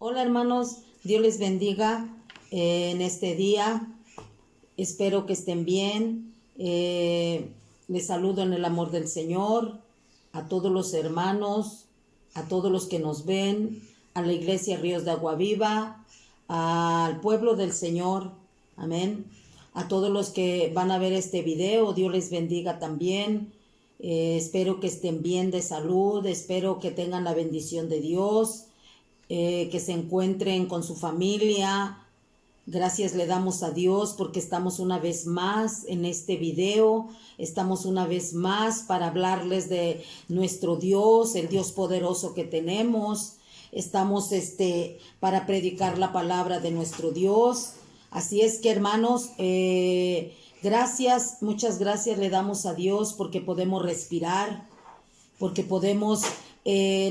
Hola hermanos, Dios les bendiga en este día. Espero que estén bien. Les saludo en el amor del Señor, a todos los hermanos, a todos los que nos ven, a la iglesia Ríos de Agua Viva, al pueblo del Señor. Amén. A todos los que van a ver este video, Dios les bendiga también. Espero que estén bien de salud, espero que tengan la bendición de Dios. Que se encuentren con su familia. Gracias le damos a Dios porque estamos una vez más en este video, estamos una vez más para hablarles de nuestro Dios, el Dios poderoso que tenemos. Estamos para predicar la palabra de nuestro Dios. Así es que hermanos, gracias, muchas gracias le damos a Dios porque podemos respirar, porque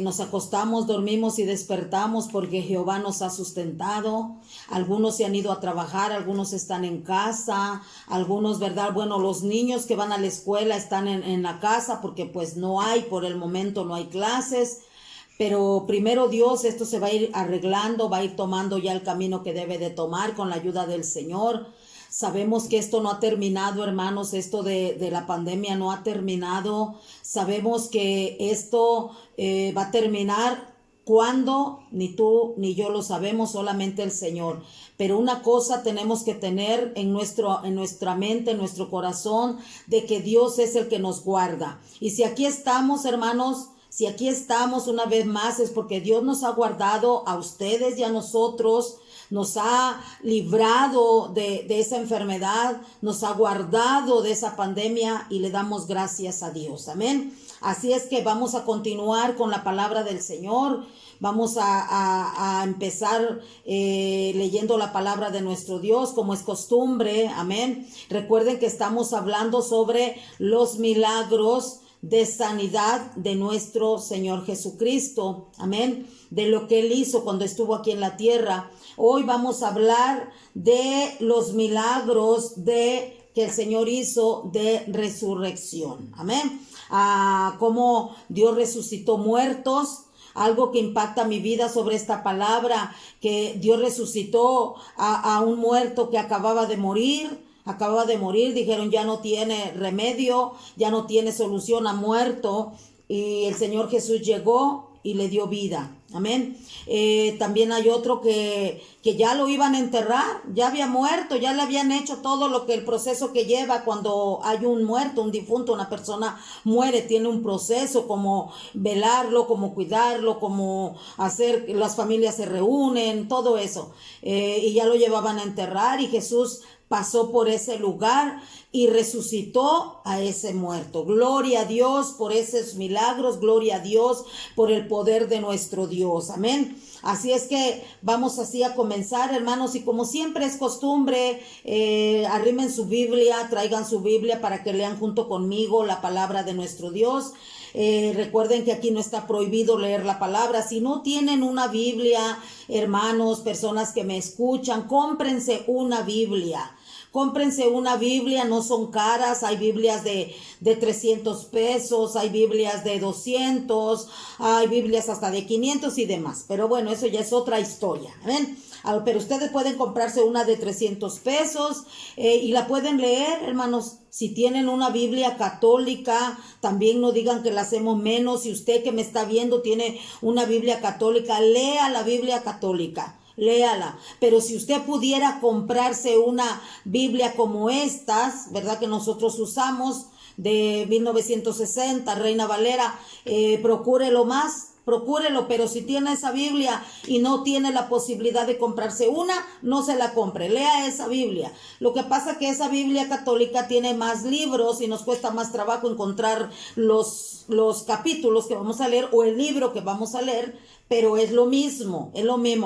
nos acostamos, dormimos y despertamos porque Jehová nos ha sustentado. Algunos se han ido a trabajar, algunos están en casa, algunos, ¿verdad? Bueno, los niños que van a la escuela están en la casa porque pues por el momento no hay clases. Pero primero Dios, esto se va a ir arreglando, va a ir tomando ya el camino que debe de tomar con la ayuda del Señor. Sabemos que esto no ha terminado, hermanos, esto de la pandemia no ha terminado. Sabemos que esto va a terminar cuando ni tú ni yo lo sabemos, solamente el Señor. Pero una cosa tenemos que tener en nuestra mente, en nuestro corazón, de que Dios es el que nos guarda. Y si aquí estamos, hermanos, si aquí estamos una vez más es porque Dios nos ha guardado a ustedes y a nosotros, nos ha librado de esa enfermedad, nos ha guardado de esa pandemia y le damos gracias a Dios. Amén. Así es que vamos a continuar con la palabra del Señor. Vamos a empezar leyendo la palabra de nuestro Dios como es costumbre. Amén. Recuerden que estamos hablando sobre los milagros de sanidad de nuestro Señor Jesucristo. Amén. De lo que Él hizo cuando estuvo aquí en la tierra. Hoy vamos a hablar de los milagros que el Señor hizo de resurrección. Amén. Cómo Dios resucitó muertos. Algo que impacta mi vida sobre esta palabra, que Dios resucitó a un muerto que acababa de morir, dijeron ya no tiene remedio, ya no tiene solución, ha muerto, y el Señor Jesús llegó y le dio vida. Amén. También hay otro que ya lo iban a enterrar, ya había muerto, ya le habían hecho todo el proceso que lleva cuando hay un muerto, un difunto, una persona muere, tiene un proceso como velarlo, como cuidarlo, como hacer que las familias se reúnen, todo eso. Y ya lo llevaban a enterrar y Jesús pasó por ese lugar y resucitó a ese muerto. Gloria a Dios por esos milagros, gloria a Dios por el poder de nuestro Dios. Amén. Así es que vamos así a comenzar, hermanos, y como siempre es costumbre, arrimen su Biblia, traigan su Biblia para que lean junto conmigo la palabra de nuestro Dios. Recuerden que aquí no está prohibido leer la palabra. Si no tienen una Biblia, hermanos, personas que me escuchan, cómprense una Biblia. Cómprense una Biblia, no son caras, hay Biblias de 300 pesos, hay Biblias de 200, hay Biblias hasta de 500 y demás. Pero bueno, eso ya es otra historia. ¿Ven? Pero ustedes pueden comprarse una de 300 pesos y la pueden leer, hermanos. Si tienen una Biblia católica, también no digan que la hacemos menos. Si usted que me está viendo tiene una Biblia católica, lea la Biblia católica. Léala, pero si usted pudiera comprarse una Biblia como estas, ¿verdad? Que nosotros usamos de 1960, Reina Valera, procúrelo, pero si tiene esa Biblia y no tiene la posibilidad de comprarse una, no se la compre, lea esa Biblia. Lo que pasa es que esa Biblia católica tiene más libros y nos cuesta más trabajo encontrar los capítulos que vamos a leer o el libro que vamos a leer, pero es lo mismo.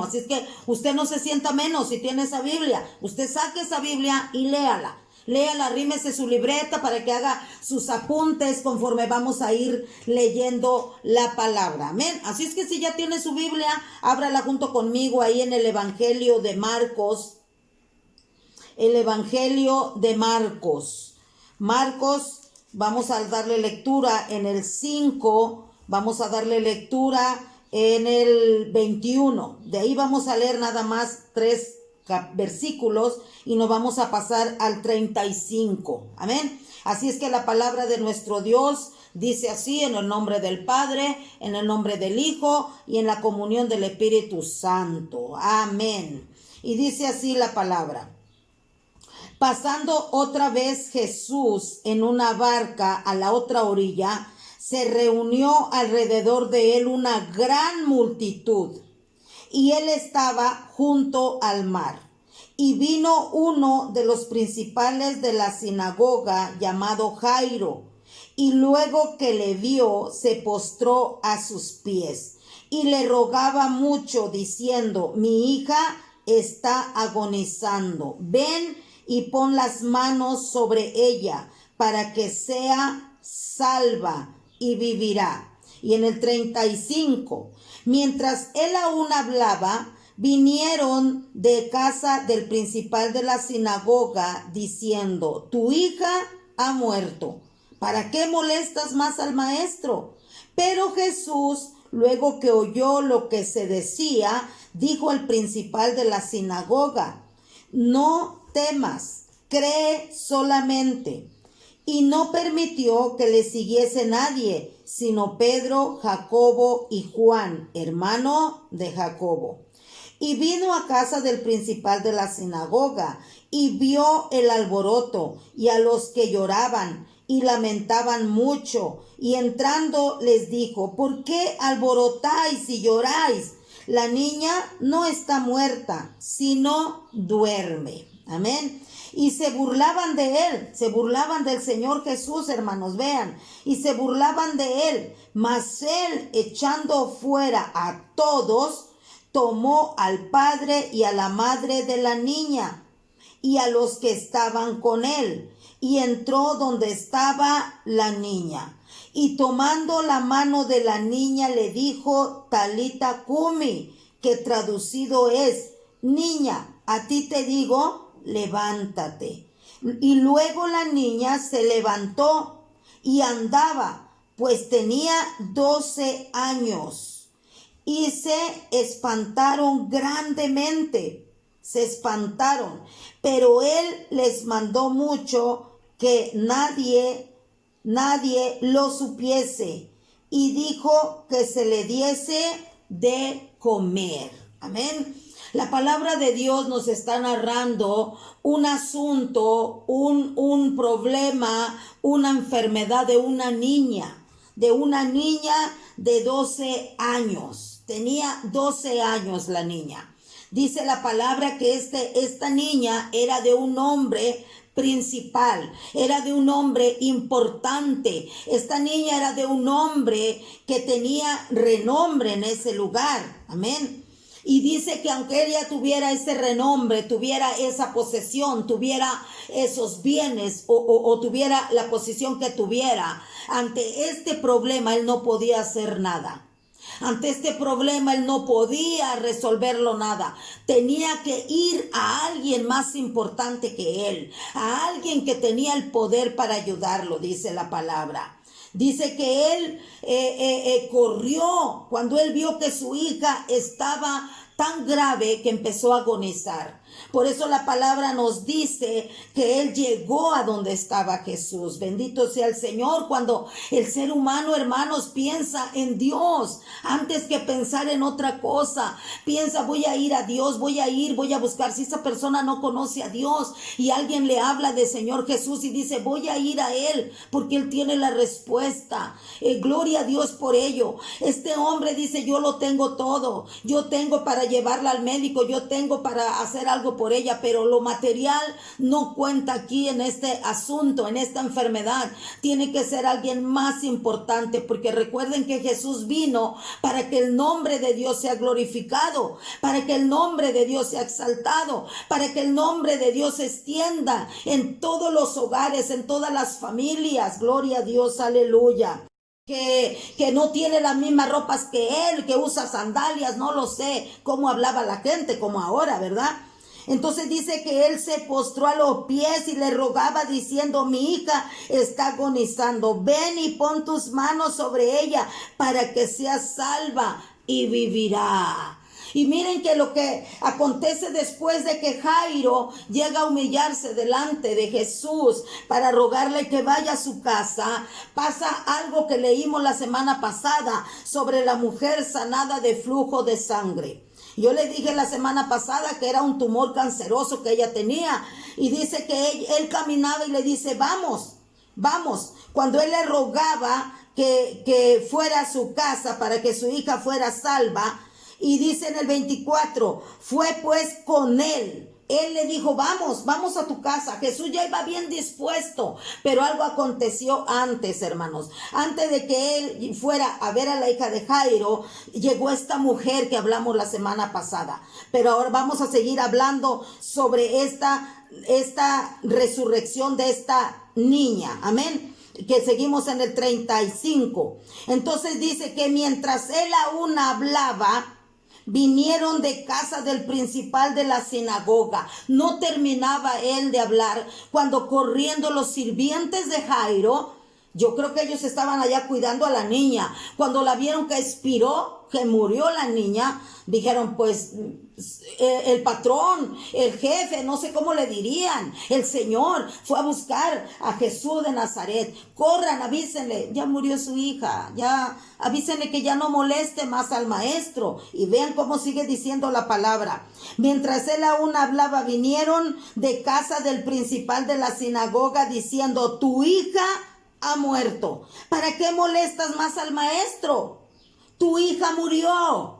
Así es que usted no se sienta menos si tiene esa Biblia. Usted saque esa Biblia y léala. Léala, arrímese su libreta para que haga sus apuntes conforme vamos a ir leyendo la palabra. Amén. Así es que si ya tiene su Biblia, ábrala junto conmigo ahí en el Evangelio de Marcos. El Evangelio de Marcos. Marcos, vamos a darle lectura en el 5. Vamos a darle lectura en el 21. De ahí vamos a leer nada más 3 versículos y nos vamos a pasar al 35. Amén. Así es que la palabra de nuestro Dios dice así: en el nombre del Padre, en el nombre del Hijo y en la comunión del Espíritu Santo. Amén. Y dice así la palabra: pasando otra vez Jesús en una barca a la otra orilla, se reunió alrededor de él una gran multitud, y él estaba junto al mar. Y vino uno de los principales de la sinagoga, llamado Jairo, y luego que le vio, se postró a sus pies, y le rogaba mucho, diciendo: mi hija está agonizando, ven y pon las manos sobre ella, para que sea salva y vivirá. Y en el 35, mientras él aún hablaba, vinieron de casa del principal de la sinagoga, diciendo: tu hija ha muerto, ¿para qué molestas más al maestro? Pero Jesús, luego que oyó lo que se decía, dijo al principal de la sinagoga: no temas, cree solamente. Y no permitió que le siguiese nadie, sino Pedro, Jacobo y Juan, hermano de Jacobo. Y vino a casa del principal de la sinagoga, y vio el alboroto, y a los que lloraban, y lamentaban mucho. Y entrando les dijo: ¿por qué alborotáis y lloráis? La niña no está muerta, sino duerme. Amén. Y se burlaban de él, se burlaban del Señor Jesús, hermanos, vean, y se burlaban de él. Mas él, echando fuera a todos, tomó al padre y a la madre de la niña y a los que estaban con él, y entró donde estaba la niña. Y tomando la mano de la niña le dijo: Talita cumi, que traducido es: niña, a ti te digo, levántate. Y luego la niña se levantó y andaba, pues tenía 12 años. Y se espantaron grandemente, se espantaron. Pero él les mandó mucho que nadie lo supiese, y dijo que se le diese de comer. Amén. La palabra de Dios nos está narrando un asunto, un problema, una enfermedad de una niña de 12 años. Tenía 12 años la niña. Dice la palabra que esta niña era de un hombre principal, era de un hombre importante. Esta niña era de un hombre que tenía renombre en ese lugar. Amén. Y dice que aunque ella tuviera ese renombre, tuviera esa posesión, tuviera esos bienes o tuviera la posición que tuviera, ante este problema él no podía hacer nada. Ante este problema él no podía resolverlo nada. Tenía que ir a alguien más importante que él, a alguien que tenía el poder para ayudarlo, dice la palabra. Dice que él corrió cuando él vio que su hija estaba tan grave que empezó a agonizar. Por eso la palabra nos dice que él llegó a donde estaba Jesús. Bendito sea el Señor. Cuando el ser humano, hermanos, piensa en Dios antes que pensar en otra cosa, piensa: voy a ir a Dios, voy a buscar. Si esa persona no conoce a Dios y alguien le habla de Señor Jesús y dice: voy a ir a Él porque Él tiene la respuesta. Gloria a Dios por ello. Este hombre dice: yo lo tengo todo, yo tengo para llevarla al médico, yo tengo para hacer algo por ella, pero lo material no cuenta aquí en este asunto, en esta enfermedad. Tiene que ser alguien más importante, porque recuerden que Jesús vino para que el nombre de Dios sea glorificado, para que el nombre de Dios sea exaltado, para que el nombre de Dios se extienda en todos los hogares, en todas las familias. Gloria a Dios, aleluya. Que no tiene las mismas ropas que él, que usa sandalias, no lo sé cómo hablaba la gente, como ahora, ¿verdad? Entonces dice que él se postró a los pies y le rogaba diciendo: mi hija está agonizando, ven y pon tus manos sobre ella para que sea salva y vivirá. Y miren que lo que acontece después de que Jairo llega a humillarse delante de Jesús para rogarle que vaya a su casa, pasa algo que leímos la semana pasada sobre la mujer sanada de flujo de sangre. Yo le dije la semana pasada que era un tumor canceroso que ella tenía, y dice que él caminaba y le dice, vamos. Cuando él le rogaba que fuera a su casa para que su hija fuera salva, y dice en el 24, fue pues con él. Él le dijo, vamos a tu casa. Jesús ya iba bien dispuesto, pero algo aconteció antes, hermanos. Antes de que él fuera a ver a la hija de Jairo, llegó esta mujer que hablamos la semana pasada. Pero ahora vamos a seguir hablando sobre esta resurrección de esta niña. Amén. Que seguimos en el 35. Entonces dice que mientras él aún hablaba, vinieron de casa del principal de la sinagoga. No terminaba él de hablar cuando corriendo los sirvientes de Jairo, yo creo que ellos estaban allá cuidando a la niña, cuando la vieron que expiró, que murió la niña, dijeron, pues el patrón, el jefe, no sé cómo le dirían, el Señor fue a buscar a Jesús de Nazaret. Corran, avísenle, ya murió su hija, ya avísenle que ya no moleste más al maestro. Y vean cómo sigue diciendo la palabra. Mientras él aún hablaba, vinieron de casa del principal de la sinagoga diciendo, tu hija ha muerto. ¿Para qué molestas más al maestro? Tu hija murió.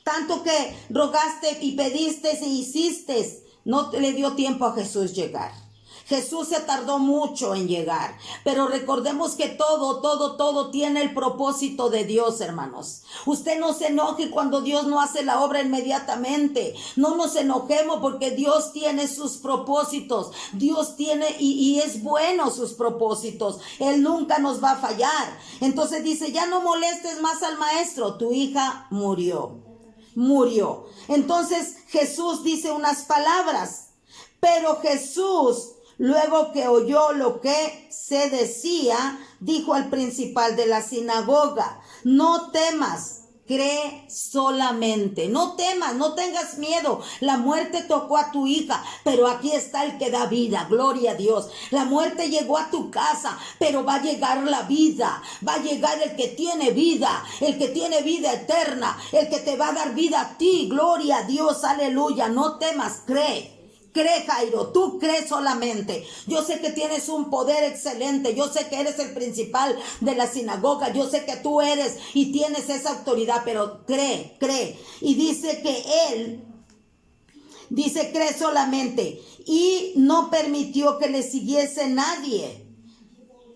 Tanto que rogaste y pediste y hiciste, no le dio tiempo a Jesús llegar. Jesús se tardó mucho en llegar, pero recordemos que todo tiene el propósito de Dios, hermanos. Usted no se enoje cuando Dios no hace la obra inmediatamente. No nos enojemos porque Dios tiene sus propósitos. Dios tiene y es bueno sus propósitos. Él nunca nos va a fallar. Entonces dice, ya no molestes más al maestro, tu hija murió. Entonces Jesús dice unas palabras, pero Jesús, luego que oyó lo que se decía, dijo al principal de la sinagoga, no temas, cree solamente. No temas, no tengas miedo. La muerte tocó a tu hija, pero aquí está el que da vida. Gloria a Dios. La muerte llegó a tu casa, pero va a llegar la vida. Va a llegar el que tiene vida eterna, el que te va a dar vida a ti. Gloria a Dios, aleluya. No temas, cree. Cree, Jairo, tú crees solamente. Yo sé que tienes un poder excelente. Yo sé que eres el principal de la sinagoga. Yo sé que tú eres y tienes esa autoridad, pero cree. Y dice que él, cree solamente. Y no permitió que le siguiese nadie,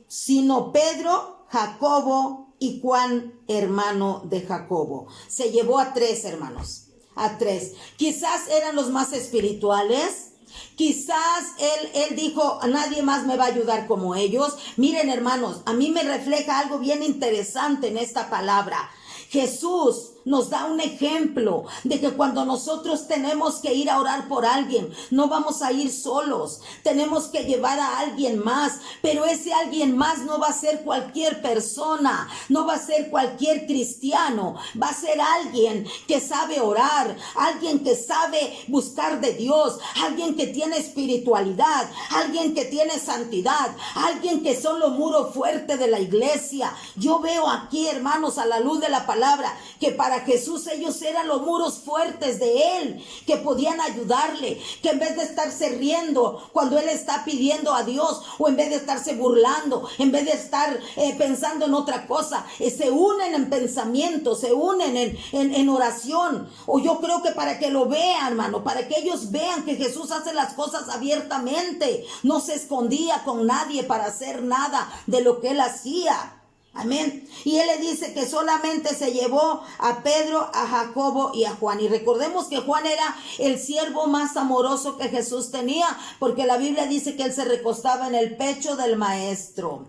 sino Pedro, Jacobo y Juan, hermano de Jacobo. Se llevó a 3 hermanos. A 3. Quizás eran los más espirituales. Quizás él dijo, nadie más me va a ayudar como ellos. Miren, hermanos, a mí me refleja algo bien interesante en esta palabra. Jesús nos da un ejemplo de que cuando nosotros tenemos que ir a orar por alguien, no vamos a ir solos, tenemos que llevar a alguien más, pero ese alguien más no va a ser cualquier persona, no va a ser cualquier cristiano, va a ser alguien que sabe orar, alguien que sabe buscar de Dios, alguien que tiene espiritualidad, alguien que tiene santidad, alguien que son los muros fuertes de la iglesia. Yo veo aquí, hermanos, a la luz de la palabra, que para Jesús ellos eran los muros fuertes de él, que podían ayudarle, que en vez de estarse riendo cuando él está pidiendo a Dios, o en vez de estarse burlando, en vez de estar pensando en otra cosa, se unen en pensamiento, se unen en oración. O yo creo que para que lo vean, hermano, para que ellos vean que Jesús hace las cosas abiertamente, no se escondía con nadie para hacer nada de lo que él hacía. Amén. Y él le dice que solamente se llevó a Pedro, a Jacobo y a Juan. Y recordemos que Juan era el siervo más amoroso que Jesús tenía, porque la Biblia dice que él se recostaba en el pecho del maestro.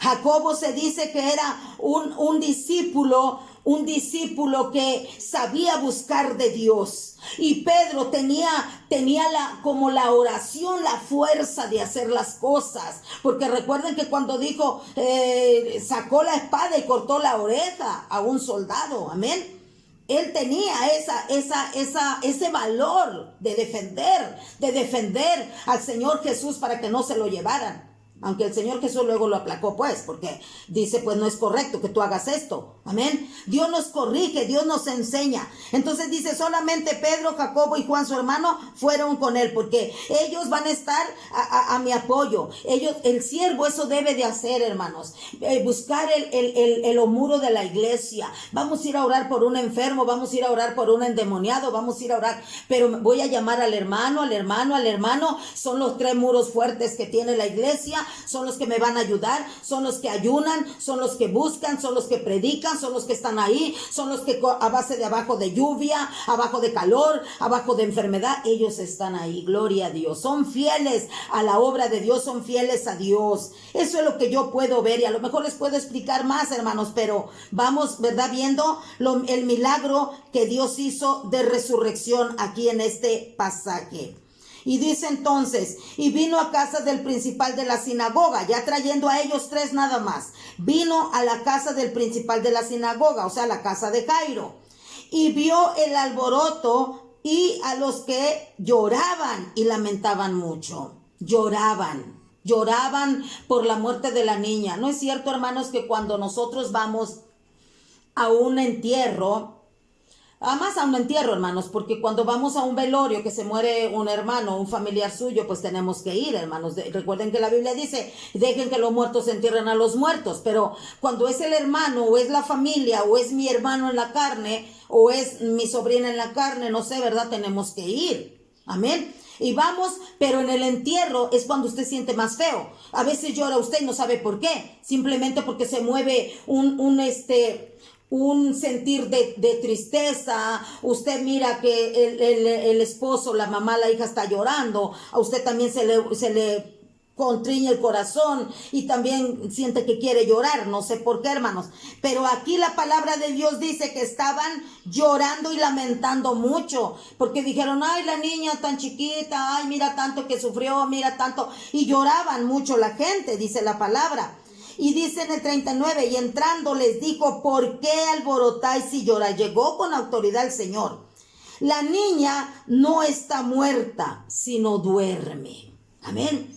Jacobo se dice que era un discípulo un discípulo que sabía buscar de Dios. Y Pedro tenía como la oración, la fuerza de hacer las cosas. Porque recuerden que cuando dijo, sacó la espada y cortó la oreja a un soldado, amén. Él tenía ese valor de defender al Señor Jesús para que no se lo llevaran. Aunque el Señor Jesús luego lo aplacó, pues, porque dice, pues no es correcto que tú hagas esto. Amén. Dios nos corrige, Dios nos enseña. Entonces dice, solamente Pedro, Jacobo y Juan, su hermano, fueron con él, porque ellos van a estar a mi apoyo. El siervo eso debe de hacer, hermanos. Buscar el muro de la iglesia. Vamos a ir a orar por un enfermo, vamos a ir a orar por un endemoniado, vamos a ir a orar. Pero voy a llamar al hermano. Son los 3 muros fuertes que tiene la iglesia. Son los que me van a ayudar, son los que ayunan, son los que buscan, son los que predican, son los que están ahí, son los que a base de abajo de lluvia, abajo de calor, abajo de enfermedad, ellos están ahí, gloria a Dios, son fieles a la obra de Dios, son fieles a Dios. Eso es lo que yo puedo ver y a lo mejor les puedo explicar más, hermanos, pero vamos, ¿verdad? Viendo el milagro que Dios hizo de resurrección aquí en este pasaje. Y dice entonces, y vino a casa del principal de la sinagoga, ya trayendo a ellos 3 nada más. Vino a la casa del principal de la sinagoga, o sea, la casa de Jairo. Y vio el alboroto y a los que lloraban y lamentaban mucho. Lloraban por la muerte de la niña. ¿No es cierto, hermanos, que cuando nosotros vamos a un entierro, más a un entierro, hermanos, porque cuando vamos a un velorio que se muere un hermano, un familiar suyo, pues tenemos que ir, hermanos. Recuerden que la Biblia dice, dejen que los muertos entierren a los muertos, pero cuando es el hermano, o es la familia, o es mi hermano en la carne, o es mi sobrina en la carne, no sé, ¿verdad? Tenemos que ir, amén. Y vamos, pero en el entierro es cuando usted siente más feo. A veces llora usted y no sabe por qué, simplemente porque se mueve un sentir de tristeza. Usted mira que el esposo, la mamá, la hija está llorando, a usted también se le contriñe el corazón y también siente que quiere llorar, no sé por qué, hermanos, pero aquí la palabra de Dios dice que estaban llorando y lamentando mucho, porque dijeron, ay, la niña tan chiquita, ay, mira tanto que sufrió, mira tanto, y lloraban mucho la gente, dice la palabra. Y dice en el 39, y entrando les dijo, ¿por qué alborotáis y lloráis? Llegó con autoridad el Señor. La niña no está muerta, sino duerme. Amén.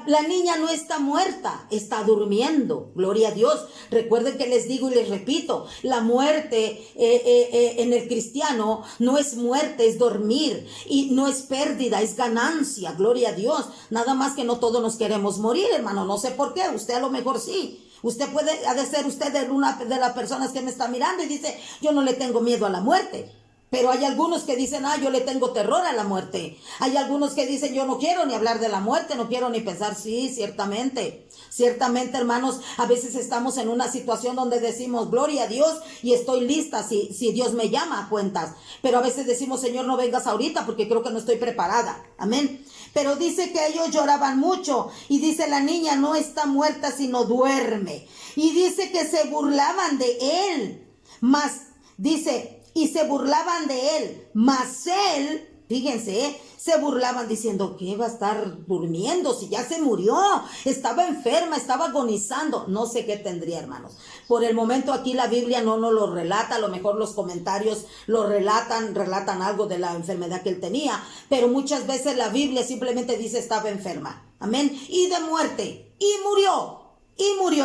La niña no está muerta, está durmiendo. Gloria a Dios. Recuerden que les digo y les repito, la muerte en el cristiano no es muerte, es dormir. Y no es pérdida, es ganancia. Gloria a Dios. Nada más que no todos nos queremos morir, hermano. No sé por qué. Usted a lo mejor sí. Usted ha de ser usted de una de las personas que me está mirando y dice, yo no le tengo miedo a la muerte. Pero hay algunos que dicen, yo le tengo terror a la muerte. Hay algunos que dicen, yo no quiero ni hablar de la muerte, no quiero ni pensar. Sí, ciertamente. Ciertamente, hermanos, a veces estamos en una situación donde decimos, gloria a Dios, y estoy lista si Dios me llama a cuentas. Pero a veces decimos, Señor, no vengas ahorita porque creo que no estoy preparada. Amén. Pero dice que ellos lloraban mucho. Y dice, la niña no está muerta, sino duerme. Y dice que se burlaban de él. Mas, dice, y se burlaban de él, mas él, fíjense, se burlaban diciendo, ¿qué va a estar durmiendo si ya se murió? Estaba enferma, estaba agonizando. No sé qué tendría, hermanos. Por el momento aquí la Biblia no nos lo relata, a lo mejor los comentarios lo relatan algo de la enfermedad que él tenía, pero muchas veces la Biblia simplemente dice estaba enferma, amén, y de muerte, y murió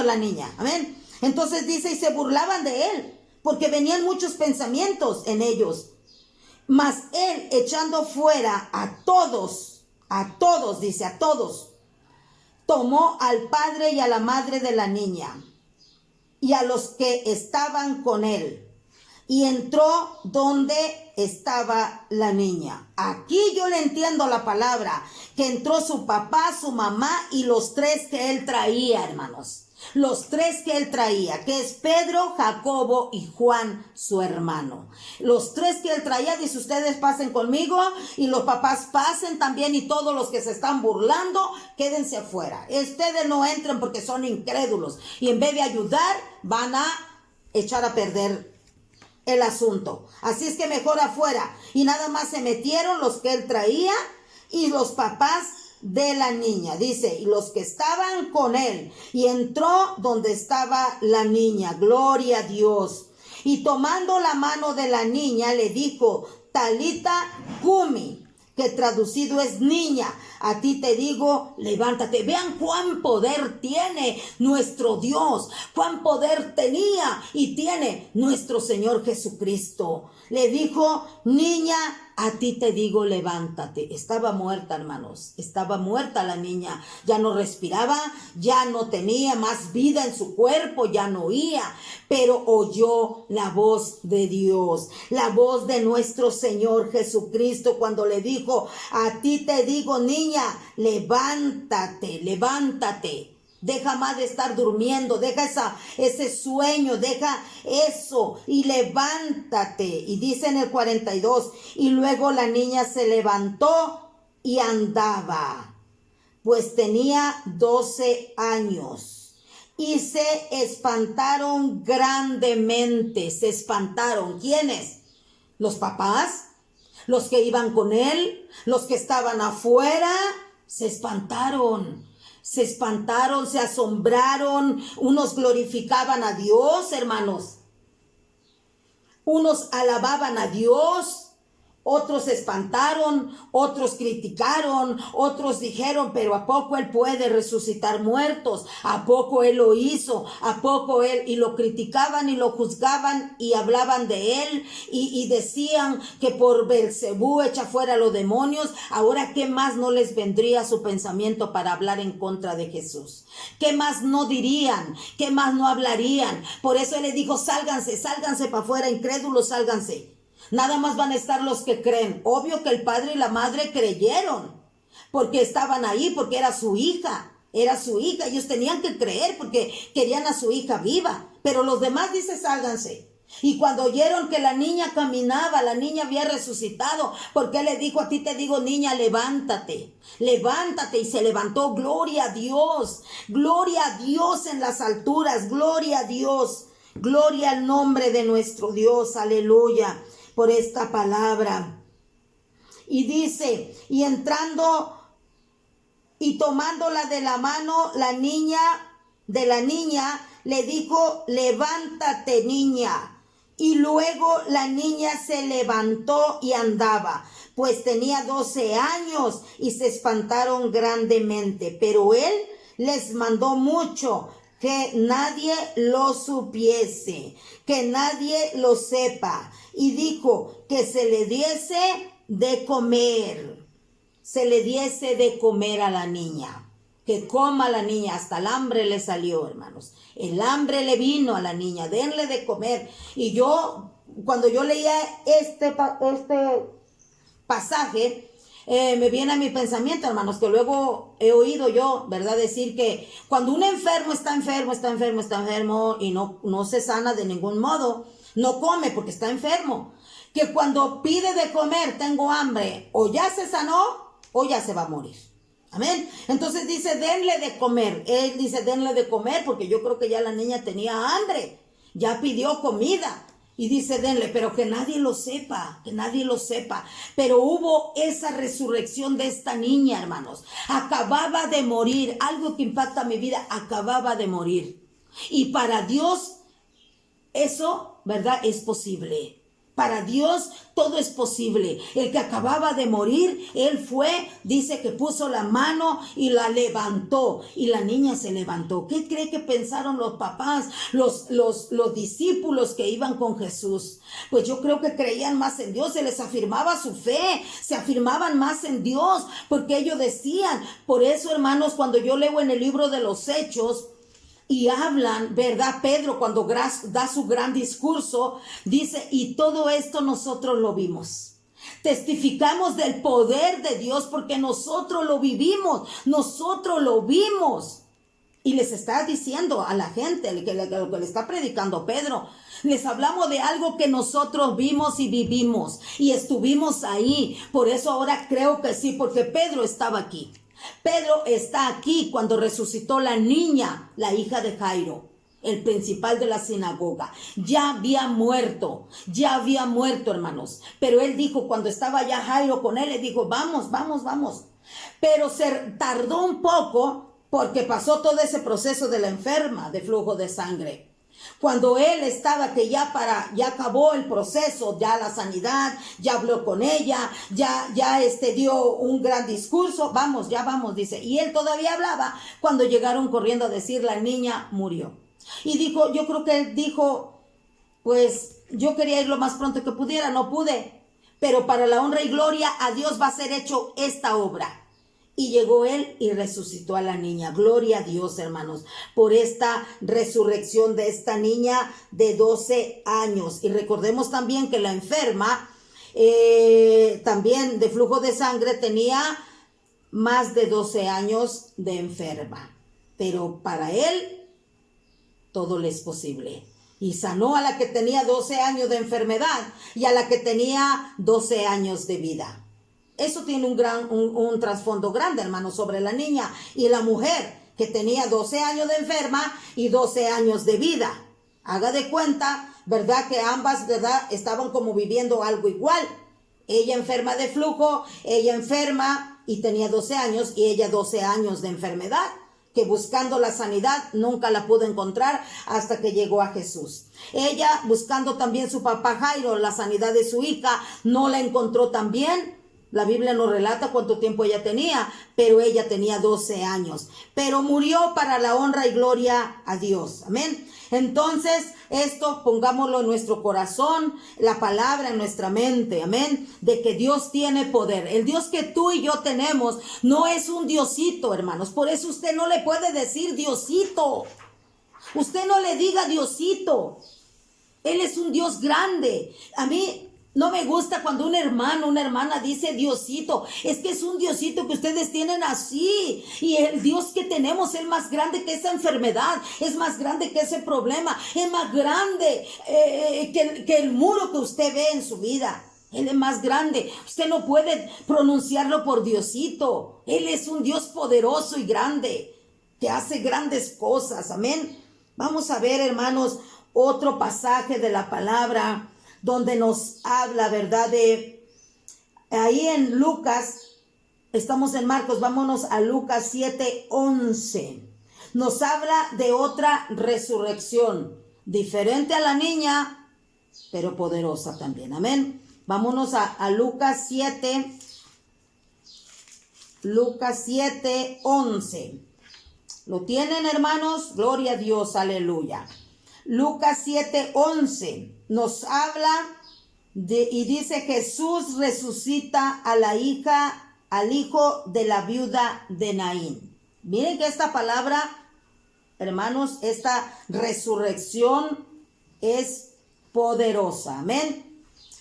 la niña, amén. Entonces dice, y se burlaban de él, porque venían muchos pensamientos en ellos. Mas él, echando fuera a todos, dice, a todos, tomó al padre y a la madre de la niña y a los que estaban con él, y entró donde estaba la niña. Aquí yo le entiendo la palabra, que entró su papá, su mamá y los 3 que él traía, hermanos. Los 3 que él traía, que es Pedro, Jacobo y Juan, su hermano. Los 3 que él traía, dice, ustedes pasen conmigo y los papás pasen también, y todos los que se están burlando, quédense afuera. Ustedes no entren porque son incrédulos y en vez de ayudar, van a echar a perder el asunto. Así es que mejor afuera. Y nada más se metieron los que él traía y los papás de la niña. Dice, y los que estaban con él. Y entró donde estaba la niña. Gloria a Dios. Y tomando la mano de la niña le dijo, Talita cumi, que traducido es niña, a ti te digo, levántate. Vean cuán poder tiene nuestro Dios, cuán poder tenía y tiene nuestro Señor Jesucristo. Le dijo, niña, a ti te digo, levántate. Estaba muerta, hermanos, estaba muerta la niña, ya no respiraba, ya no tenía más vida en su cuerpo, ya no oía, pero oyó la voz de Dios, la voz de nuestro Señor Jesucristo cuando le dijo, a ti te digo, niña, levántate, levántate. Deja más de estar durmiendo, deja ese sueño, deja eso y levántate. Y dice en el 42, y luego la niña se levantó y andaba, pues tenía 12 años. Y se espantaron grandemente, se espantaron. ¿Quiénes? Los papás, los que iban con él, los que estaban afuera, se espantaron. Se espantaron, se asombraron, unos glorificaban a Dios, hermanos. Unos alababan a Dios, otros se espantaron, otros criticaron, otros dijeron, pero ¿a poco Él puede resucitar muertos? ¿A poco Él lo hizo? ¿A poco Él? Y lo criticaban y lo juzgaban y hablaban de Él y decían que por Belcebú echa fuera los demonios. Ahora, ¿qué más no les vendría a su pensamiento para hablar en contra de Jesús? ¿Qué más no dirían? ¿Qué más no hablarían? Por eso Él les dijo, sálganse, sálganse para afuera, incrédulos, sálganse. Nada más van a estar los que creen. Obvio que el padre y la madre creyeron, porque estaban ahí, porque era su hija. Ellos tenían que creer porque querían a su hija viva. Pero los demás dice, sálganse. Y cuando oyeron que la niña caminaba, la niña había resucitado, porque Él le dijo, a ti te digo, niña, levántate, levántate. Y se levantó. Gloria a Dios en las alturas, gloria a Dios, gloria al nombre de nuestro Dios, aleluya, por esta palabra. Y dice, y entrando y tomándola de la mano, la niña le dijo, levántate, niña. Y luego la niña se levantó y andaba, pues tenía 12 años, y se espantaron grandemente. Pero Él les mandó mucho que nadie lo supiese, que nadie lo sepa. Y dijo que se le diese de comer, a la niña, que coma la niña. Hasta el hambre le salió, hermanos, el hambre le vino a la niña, denle de comer. Y cuando yo leía este pasaje, me viene a mi pensamiento, hermanos, que luego he oído yo, ¿verdad?, decir que cuando un enfermo está enfermo y no se sana de ningún modo, no come porque está enfermo, que cuando pide de comer, tengo hambre, o ya se sanó o ya se va a morir. Amén. Entonces dice, denle de comer. Él dice, denle de comer, porque yo creo que ya la niña tenía hambre, ya pidió comida. Y dice, denle, pero que nadie lo sepa, Pero hubo esa resurrección de esta niña, hermanos. Acababa de morir, algo que impacta mi vida, acababa de morir. Y para Dios, eso, ¿verdad?, es posible. Para Dios todo es posible. El que acababa de morir, Él fue, dice que puso la mano y la levantó. Y la niña se levantó. ¿Qué cree que pensaron los papás, los discípulos que iban con Jesús? Pues yo creo que creían más en Dios, se les afirmaba su fe, se afirmaban más en Dios, porque ellos decían. Por eso, hermanos, cuando yo leo en el libro de los Hechos, y hablan, ¿verdad? Pedro, cuando da su gran discurso, dice, y todo esto nosotros lo vimos. Testificamos del poder de Dios porque nosotros lo vivimos, Y les está diciendo a la gente, lo que le está predicando Pedro, les hablamos de algo que nosotros vimos y vivimos y estuvimos ahí. Por eso ahora creo que sí, porque Pedro estaba aquí. Pedro está aquí cuando resucitó la niña, la hija de Jairo. el principal de la sinagoga. Ya había muerto, hermanos. Pero él dijo, cuando estaba ya Jairo con él, le dijo, vamos. Pero se tardó un poco porque pasó todo ese proceso de la enferma de flujo de sangre. Cuando él estaba que ya acabó el proceso, ya la sanidad, ya habló con ella, ya dio un gran discurso, vamos, dice. Y él todavía hablaba cuando llegaron corriendo a decir, la niña murió. Y dijo, yo creo que él dijo, pues yo quería ir lo más pronto que pudiera, no pude, pero para la honra y gloria a Dios va a ser hecho esta obra. Y llegó él y resucitó a la niña. Gloria a Dios, hermanos, por esta resurrección de esta niña de 12 años. Y recordemos también que la enferma, también de flujo de sangre, tenía más de 12 años de enferma. Pero para él, todo le es posible. Y sanó a la que tenía 12 años de enfermedad y a la que tenía 12 años de vida. Eso tiene un trasfondo grande, hermanos, sobre la niña y la mujer que tenía 12 años de enferma y 12 años de vida. Haga de cuenta, ¿verdad? Que ambas, ¿verdad? Estaban como viviendo algo igual. Ella enferma de flujo, ella enferma y tenía 12 años y ella 12 años de enfermedad, que buscando la sanidad nunca la pudo encontrar hasta que llegó a Jesús. Ella buscando también su papá Jairo, la sanidad de su hija, no la encontró también. La Biblia no relata cuánto tiempo ella tenía, pero ella tenía 12 años. Pero murió para la honra y gloria a Dios. Amén. Entonces, esto pongámoslo en nuestro corazón, la palabra en nuestra mente. Amén. De que Dios tiene poder. El Dios que tú y yo tenemos no es un diosito, hermanos. Por eso usted no le puede decir diosito. Usted no le diga diosito. Él es un Dios grande. A mí no me gusta cuando un hermano, una hermana dice Diosito. Es que es un Diosito que ustedes tienen así. Y el Dios que tenemos es más grande que esa enfermedad. Es más grande que ese problema. Es más grande que el muro que usted ve en su vida. Él es más grande. Usted no puede pronunciarlo por Diosito. Él es un Dios poderoso y grande, que hace grandes cosas. Amén. Vamos a ver, hermanos, otro pasaje de la palabra donde nos habla, ¿verdad? Ahí en Lucas, estamos en Marcos, vámonos a Lucas 7:11. Nos habla de otra resurrección, diferente a la niña, pero poderosa también. Amén. Vámonos a Lucas 7. Lucas 7:11. ¿Lo tienen, hermanos? Gloria a Dios, aleluya. Lucas 7:11 nos habla y dice: Jesús resucita a la hija, al hijo de la viuda de Naín. Miren que esta palabra, hermanos, esta resurrección es poderosa. Amén.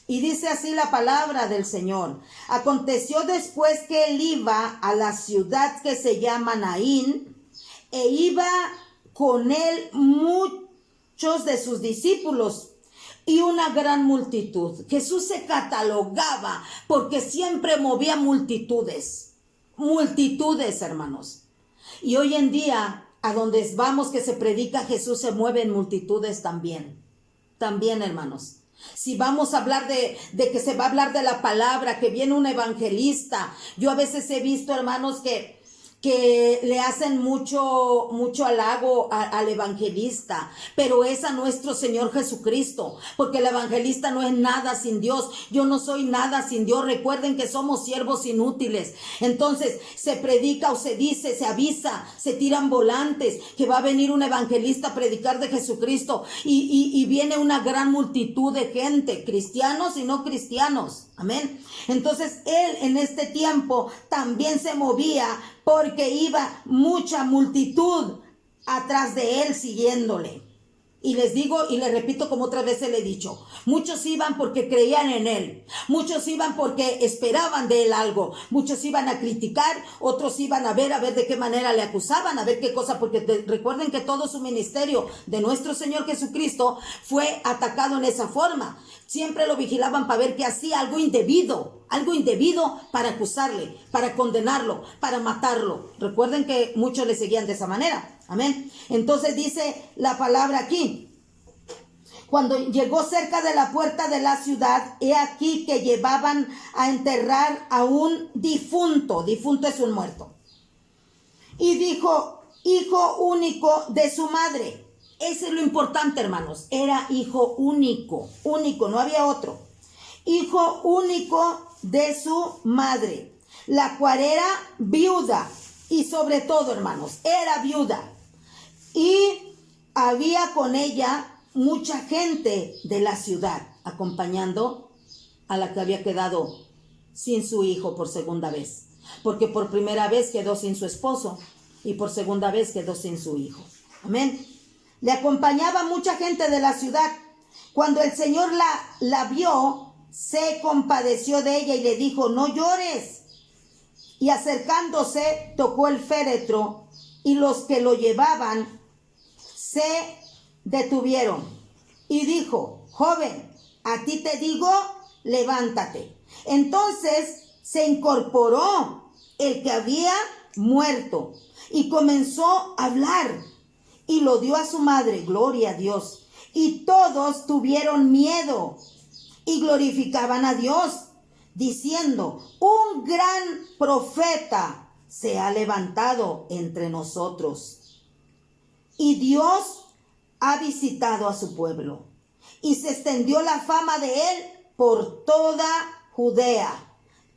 Y dice así la palabra del Señor: aconteció después que él iba a la ciudad que se llama Naín, e iba con él muchos de sus discípulos y una gran multitud. Jesús se catalogaba porque siempre movía multitudes, hermanos. Y hoy en día, a donde vamos que se predica Jesús, se mueven multitudes también, hermanos. Si vamos a hablar de que se va a hablar de la palabra, que viene un evangelista. Yo a veces he visto, hermanos, que le hacen mucho halago al evangelista, pero es a nuestro Señor Jesucristo, porque el evangelista no es nada sin Dios. Yo no soy nada sin Dios. Recuerden que somos siervos inútiles. Entonces se predica o se dice, se avisa, se tiran volantes que va a venir un evangelista a predicar de Jesucristo, y viene una gran multitud de gente, cristianos y no cristianos. Amén. Entonces él en este tiempo también se movía porque iba mucha multitud atrás de él siguiéndole. Y les digo y les repito como otras veces le he dicho, muchos iban porque creían en él, muchos iban porque esperaban de él algo, muchos iban a criticar, otros iban a ver de qué manera le acusaban, a ver qué cosa, porque recuerden que todo su ministerio de nuestro Señor Jesucristo fue atacado en esa forma. Siempre lo vigilaban para ver que hacía algo indebido, algo indebido para acusarle, para condenarlo, para matarlo. Recuerden que muchos le seguían de esa manera. Amén. Entonces dice la palabra aquí. Cuando llegó cerca de la puerta de la ciudad, he aquí que llevaban a enterrar a un difunto. Difunto es un muerto. Y dijo, hijo único de su madre. Ese es lo importante, hermanos. Era hijo único, no había otro. Hijo único de su madre, la cual era viuda. Y sobre todo, hermanos, era viuda. Y había con ella mucha gente de la ciudad acompañando a la que había quedado sin su hijo por segunda vez. Porque por primera vez quedó sin su esposo y por segunda vez quedó sin su hijo. Amén. Le acompañaba mucha gente de la ciudad. Cuando el Señor la vio, se compadeció de ella y le dijo, no llores. Y acercándose, tocó el féretro y los que lo llevaban se detuvieron. Y dijo, joven, a ti te digo, levántate. Entonces se incorporó el que había muerto y comenzó a hablar y lo dio a su madre, gloria a Dios. Y todos tuvieron miedo y glorificaban a Dios, diciendo, un gran profeta se ha levantado entre nosotros. Y Dios ha visitado a su pueblo. Y se extendió la fama de él por toda Judea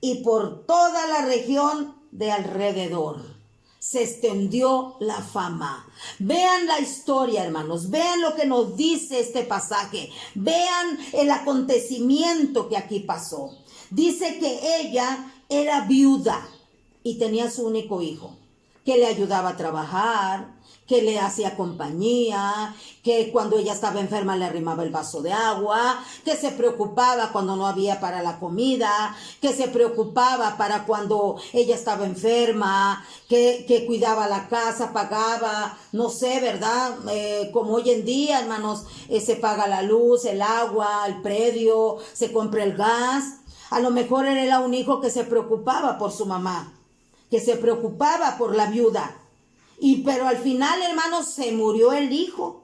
y por toda la región de alrededor. Se extendió la fama. Vean la historia, hermanos. Vean lo que nos dice este pasaje. Vean el acontecimiento que aquí pasó. Dice que ella era viuda y tenía su único hijo, que le ayudaba a trabajar, que le hacía compañía, que cuando ella estaba enferma le arrimaba el vaso de agua, que se preocupaba cuando no había para la comida, que se preocupaba para cuando ella estaba enferma, que cuidaba la casa, pagaba, no sé, ¿verdad? Como hoy en día, hermanos, se paga la luz, el agua, el predio, se compra el gas. A lo mejor él era un hijo que se preocupaba por su mamá, que se preocupaba por la viuda. Pero al final, hermanos, se murió el hijo.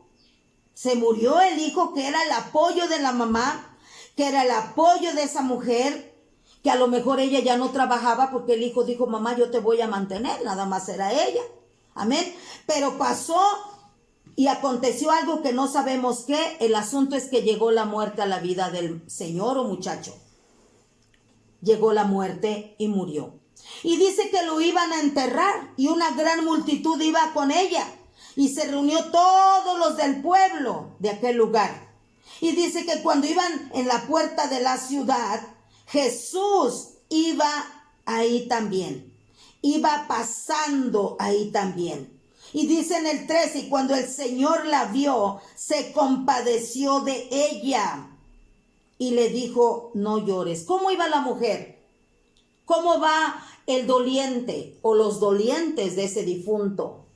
Se murió el hijo que era el apoyo de la mamá, que era el apoyo de esa mujer, que a lo mejor ella ya no trabajaba porque el hijo dijo, mamá, yo te voy a mantener, nada más era ella. Amén. Pero pasó y aconteció algo que no sabemos qué. El asunto es que llegó la muerte a la vida del señor o muchacho. Llegó la muerte y murió. Y dice que lo iban a enterrar y una gran multitud iba con ella. Y se reunió todos los del pueblo de aquel lugar. Y dice que cuando iban en la puerta de la ciudad, Jesús iba ahí también. Iba pasando ahí también. Y dice en el 13, y cuando el Señor la vio, se compadeció de ella. Y le dijo, no llores. ¿Cómo iba la mujer? ¿Cómo va el doliente o los dolientes de ese difunto?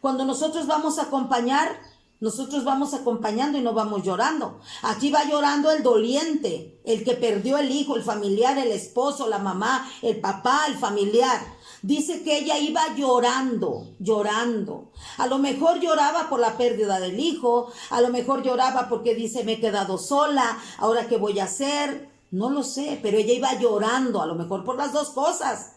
Cuando nosotros vamos a acompañar, nosotros vamos acompañando y no vamos llorando. Aquí va llorando el doliente, el que perdió el hijo, el familiar, el esposo, la mamá, el papá, el familiar. Dice que ella iba llorando. A lo mejor lloraba por la pérdida del hijo, a lo mejor lloraba porque dice, me he quedado sola, ¿ahora qué voy a hacer? No lo sé, pero ella iba llorando, a lo mejor por las dos cosas.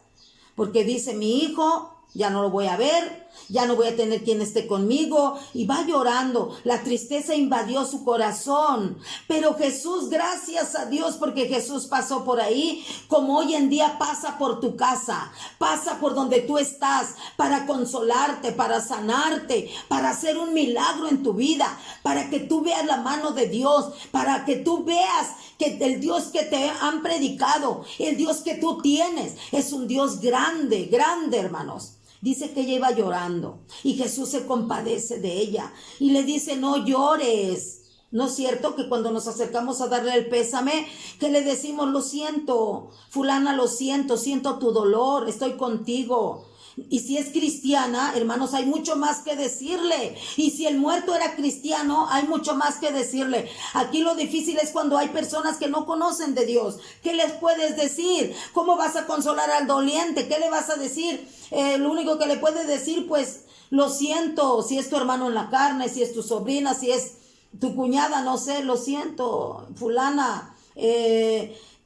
Porque dice, mi hijo ya no lo voy a ver, ya no voy a tener quien esté conmigo, y va llorando. La tristeza invadió su corazón, pero Jesús, gracias a Dios, porque Jesús pasó por ahí, como hoy en día pasa por tu casa, pasa por donde tú estás, para consolarte, para sanarte, para hacer un milagro en tu vida, para que tú veas la mano de Dios, para que tú veas que el Dios que te han predicado, el Dios que tú tienes, es un Dios grande, hermanos. Dice que ella iba llorando y Jesús se compadece de ella y le dice, no llores. ¿No es cierto que cuando nos acercamos a darle el pésame, que le decimos, lo siento, fulana, lo siento, siento tu dolor, estoy contigo? Y si es cristiana, hermanos, hay mucho más que decirle. Y si el muerto era cristiano, hay mucho más que decirle. Aquí lo difícil es cuando hay personas que no conocen de Dios. ¿Qué les puedes decir? ¿Cómo vas a consolar al doliente? ¿Qué le vas a decir? Lo único que le puedes decir, pues, lo siento. Si es tu hermano en la carne, si es tu sobrina, si es tu cuñada, no sé, lo siento, fulana.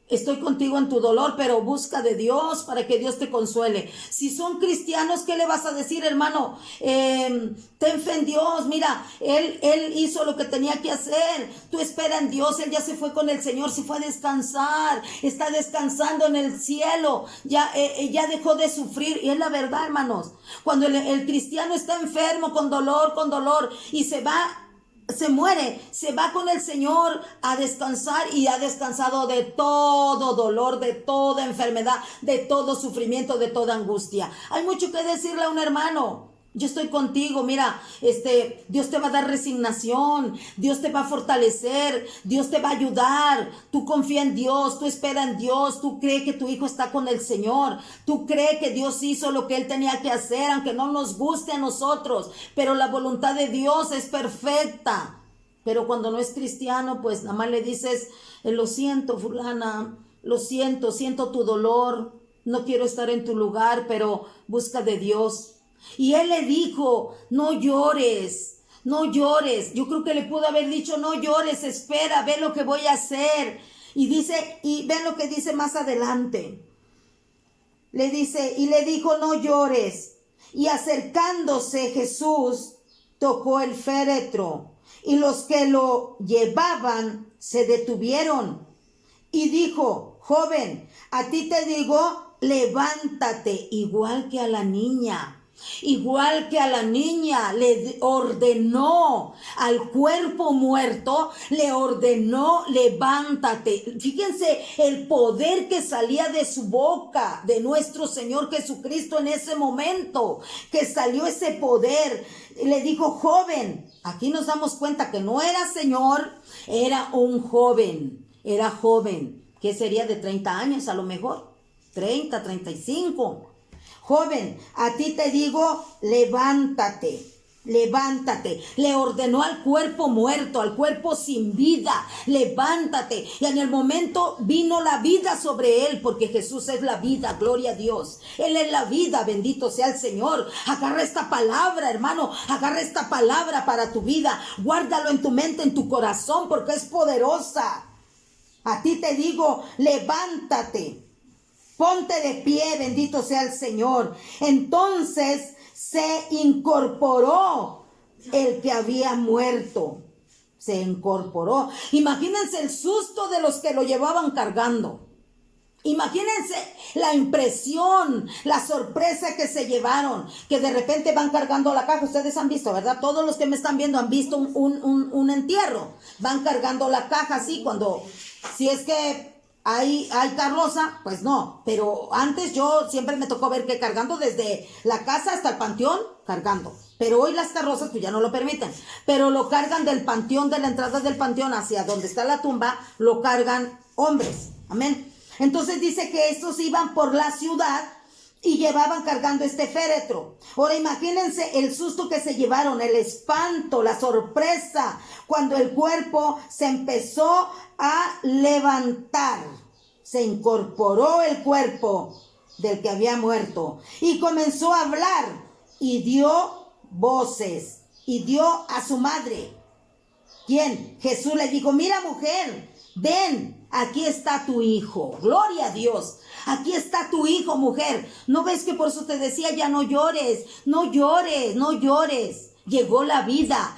Estoy contigo en tu dolor, pero busca de Dios para que Dios te consuele. Si son cristianos, ¿qué le vas a decir, hermano? Ten fe en Dios. Mira, él hizo lo que tenía que hacer. Tú espera en Dios. Él ya se fue con el Señor, se fue a descansar. Está descansando en el cielo. Ya dejó de sufrir. Y es la verdad, hermanos. Cuando el cristiano está enfermo, con dolor, y se muere, se va con el Señor a descansar y ha descansado de todo dolor, de toda enfermedad, de todo sufrimiento, de toda angustia. Hay mucho que decirle a un hermano. Yo estoy contigo, mira, Dios te va a dar resignación, Dios te va a fortalecer, Dios te va a ayudar. Tú confía en Dios, tú espera en Dios, tú crees que tu hijo está con el Señor, tú crees que Dios hizo lo que Él tenía que hacer, aunque no nos guste a nosotros, pero la voluntad de Dios es perfecta. Pero cuando no es cristiano, pues nada más le dices, lo siento, fulana, lo siento, siento tu dolor, no quiero estar en tu lugar, pero busca de Dios. Y él le dijo, no llores, no llores. Yo creo que le pudo haber dicho, no llores, espera, ve lo que voy a hacer. Y ve lo que dice más adelante. Le dice, y le dijo, no llores. Y acercándose Jesús, tocó el féretro. Y los que lo llevaban se detuvieron. Y dijo, joven, a ti te digo, levántate, igual que a la niña. Igual que a la niña le ordenó al cuerpo muerto, le ordenó, levántate. Fíjense el poder que salía de su boca, de nuestro Señor Jesucristo en ese momento, que salió ese poder. Le dijo, joven. Aquí nos damos cuenta que no era señor, era un joven. Era joven, que sería de 30 años a lo mejor, 30, 35. Joven, a ti te digo, levántate, levántate. Le ordenó al cuerpo muerto, al cuerpo sin vida, levántate. Y en el momento vino la vida sobre él, porque Jesús es la vida, gloria a Dios. Él es la vida, bendito sea el Señor. Agarra esta palabra, hermano, agarra esta palabra para tu vida. Guárdalo en tu mente, en tu corazón, porque es poderosa. A ti te digo, levántate. Ponte de pie, bendito sea el Señor. Entonces se incorporó el que había muerto. Se incorporó. Imagínense el susto de los que lo llevaban cargando. Imagínense la impresión, la sorpresa que se llevaron, que de repente van cargando la caja. Ustedes han visto, ¿verdad? Todos los que me están viendo han visto un entierro. Van cargando la caja así si es que hay carroza, pues no, pero antes yo siempre me tocó ver que cargando desde la casa hasta el panteón, cargando. Pero hoy las carrozas pues ya no lo permiten, pero lo cargan del panteón, de la entrada del panteón hacia donde está la tumba, lo cargan hombres, amén. Entonces dice que estos iban por la ciudad y llevaban cargando este féretro. Ahora imagínense el susto que se llevaron, el espanto, la sorpresa, cuando el cuerpo se empezó a levantar. Se incorporó el cuerpo del que había muerto y comenzó a hablar y dio voces y dio a su madre. ¿Quién? Jesús le dijo, mira mujer, ven, aquí está tu hijo. Gloria a Dios. Aquí está tu hijo, mujer. ¿No ves que por eso te decía, ya no llores, no llores, no llores? Llegó la vida.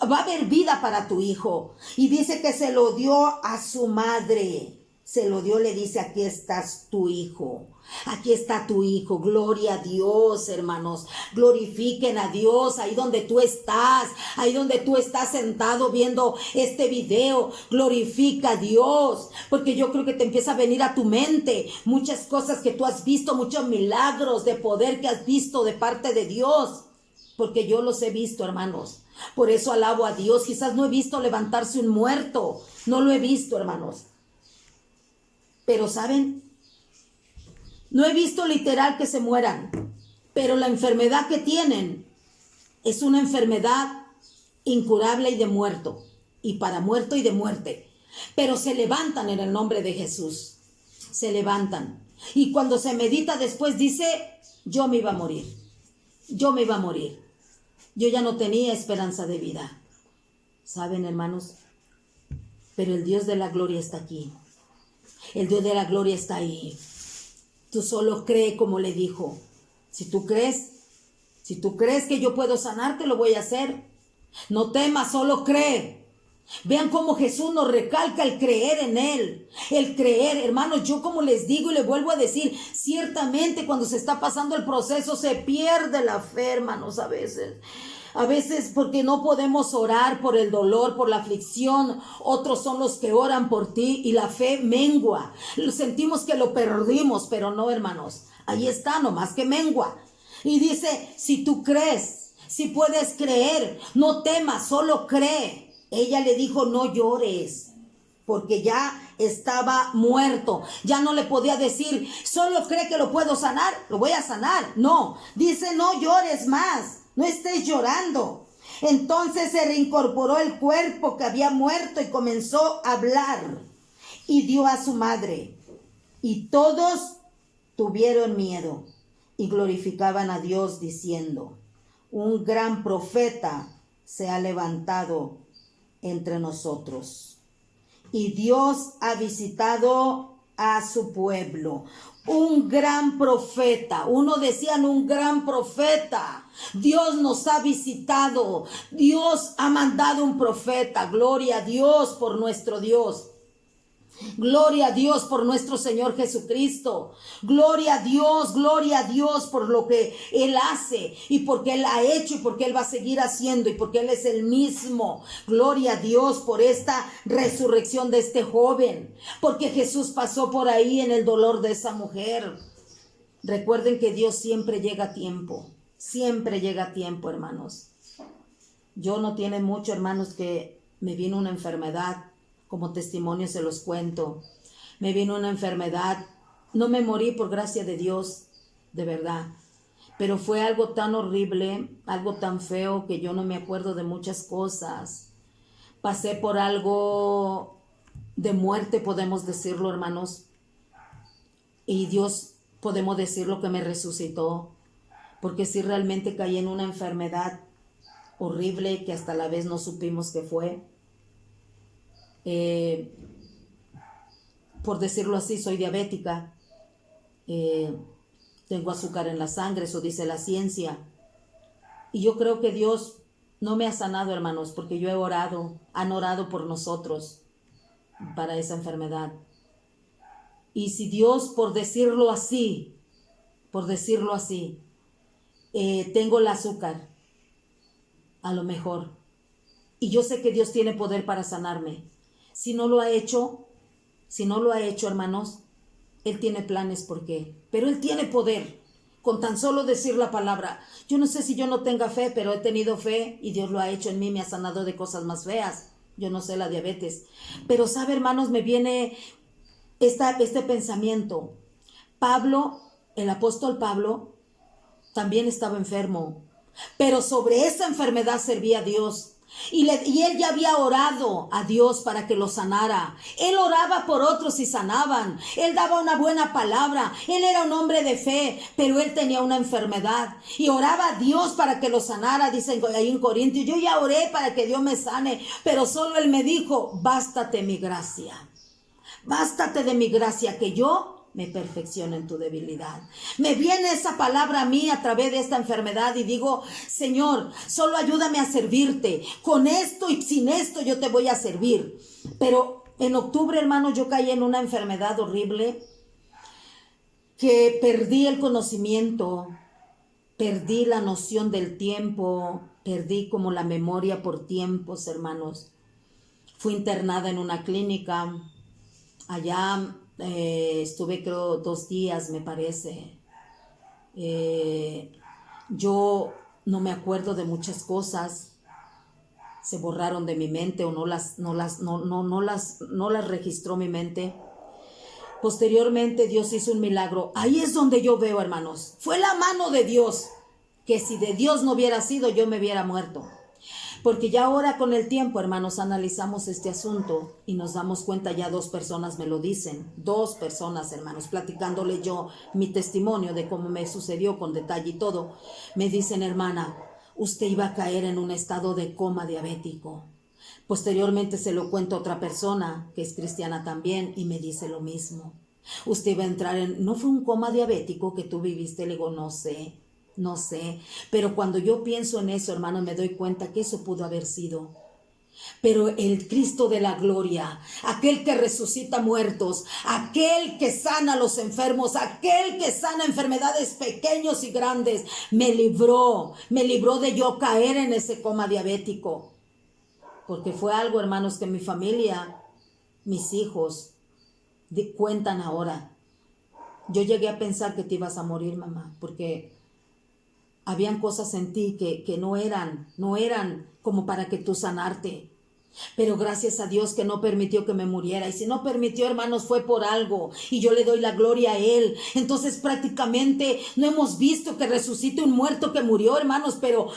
Va a haber vida para tu hijo. Y dice que se lo dio a su madre. Se lo dio, le dice, aquí estás tu hijo. Aquí está tu hijo. Gloria a Dios, hermanos. Glorifiquen a Dios ahí donde tú estás. Ahí donde tú estás sentado viendo este video. Glorifica a Dios. Porque yo creo que te empieza a venir a tu mente muchas cosas que tú has visto, muchos milagros de poder que has visto de parte de Dios. Porque yo los he visto, hermanos. Por eso alabo a Dios. Quizás no he visto levantarse un muerto. No lo he visto, hermanos. Pero ¿saben? No he visto literal que se mueran. pero la enfermedad que tienen es una enfermedad incurable y de muerto, y para muerto y de muerte. Pero se levantan en el nombre de Jesús, se levantan. Y cuando se medita después dice, yo me iba a morir, yo me iba a morir. Yo ya no tenía esperanza de vida. ¿Saben, hermanos? Pero el Dios de la gloria está aquí. El Dios de la gloria está ahí. Tú solo cree como le dijo. Si tú crees que yo puedo sanarte, lo voy a hacer. No temas, solo cree. Vean cómo Jesús nos recalca el creer en Él. El creer, hermanos, yo como les digo y les vuelvo a decir, ciertamente cuando se está pasando el proceso se pierde la fe, hermanos, a veces. A veces porque no podemos orar por el dolor, por la aflicción. Otros son los que oran por ti y la fe mengua. Sentimos que lo perdimos, pero no, hermanos. Ahí está, nomás que mengua. Y dice, si tú crees, si puedes creer, no temas, solo cree. Ella le dijo, no llores, porque ya estaba muerto. Ya no le podía decir, solo cree que lo puedo sanar, lo voy a sanar. No, dice, no llores más, no estés llorando. Entonces se reincorporó el cuerpo que había muerto y comenzó a hablar. Y dio a su madre. Y todos tuvieron miedo y glorificaban a Dios diciendo, un gran profeta se ha levantado entre nosotros. Y Dios ha visitado a su pueblo. Un gran profeta. Uno decían un gran profeta. Dios nos ha visitado. Dios ha mandado un profeta. Gloria a Dios por nuestro Dios. Gloria a Dios por nuestro Señor Jesucristo. Gloria a Dios por lo que Él hace y porque Él ha hecho y porque Él va a seguir haciendo y porque Él es el mismo. Gloria a Dios por esta resurrección de este joven, porque Jesús pasó por ahí en el dolor de esa mujer. Recuerden que Dios siempre llega a tiempo, hermanos. Yo no tiene mucho, hermanos, que me vino una enfermedad. Como testimonio se los cuento. Me vino una enfermedad. No me morí por gracia de Dios, de verdad. Pero fue algo tan horrible, algo tan feo que yo no me acuerdo de muchas cosas. Pasé por algo de muerte, podemos decirlo, hermanos. Y Dios, podemos decirlo, que me resucitó. Porque sí, realmente caí en una enfermedad horrible que hasta la vez no supimos qué fue. Por decirlo así, soy diabética, tengo azúcar en la sangre, eso dice la ciencia, y yo creo que Dios no me ha sanado, hermanos, porque yo he orado, han orado por nosotros para esa enfermedad. Y si Dios, por decirlo así, tengo el azúcar, a lo mejor, y yo sé que Dios tiene poder para sanarme. Si no lo ha hecho, hermanos, Él tiene planes, ¿por qué? Pero Él tiene poder, con tan solo decir la palabra. Yo no sé si yo no tenga fe, pero he tenido fe y Dios lo ha hecho en mí, me ha sanado de cosas más feas. Yo no sé la diabetes. Pero sabe, hermanos, me viene este pensamiento. Pablo, el apóstol Pablo, también estaba enfermo, pero sobre esa enfermedad servía a Dios. Y él ya había orado a Dios para que lo sanara. Él oraba por otros y sanaban. Él daba una buena palabra. Él era un hombre de fe, pero él tenía una enfermedad. Y oraba a Dios para que lo sanara, dicen ahí en Corintios. Yo ya oré para que Dios me sane, pero solo él me dijo, bástate mi gracia. Bástate de mi gracia, que yo me perfecciono en tu debilidad. Me viene esa palabra a mí a través de esta enfermedad y digo, Señor, solo ayúdame a servirte. Con esto y sin esto yo te voy a servir. Pero en octubre, hermano, yo caí en una enfermedad horrible que perdí el conocimiento, perdí la noción del tiempo, perdí como la memoria por tiempos, hermanos. Fui internada en una clínica. Allá estuve, creo, 2 días, me parece. Yo no me acuerdo de muchas cosas. Se borraron de mi mente o no las registró mi mente. Posteriormente Dios hizo un milagro. Ahí es donde yo veo, hermanos, fue la mano de Dios, que si de Dios no hubiera sido, yo me hubiera muerto. Porque ya ahora con el tiempo, hermanos, analizamos este asunto y nos damos cuenta, ya 2 personas me lo dicen, 2 personas, hermanos, platicándole yo mi testimonio de cómo me sucedió con detalle y todo. Me dicen: hermana, usted iba a caer en un estado de coma diabético. Posteriormente se lo cuento a otra persona que es cristiana también y me dice lo mismo. Usted iba a entrar en, ¿no fue un coma diabético que tú viviste? Le digo, no sé, pero cuando yo pienso en eso, hermano, me doy cuenta que eso pudo haber sido. Pero el Cristo de la gloria, aquel que resucita muertos, aquel que sana a los enfermos, aquel que sana enfermedades pequeños y grandes, me libró de yo caer en ese coma diabético. Porque fue algo, hermanos, que mi familia, mis hijos, cuentan ahora. Yo llegué a pensar que te ibas a morir, mamá, porque habían cosas en ti que no eran como para que tú sanarte. Pero gracias a Dios que no permitió que me muriera. Y si no permitió, hermanos, fue por algo. Y yo le doy la gloria a Él. Entonces prácticamente no hemos visto que resucite un muerto que murió, hermanos. Pero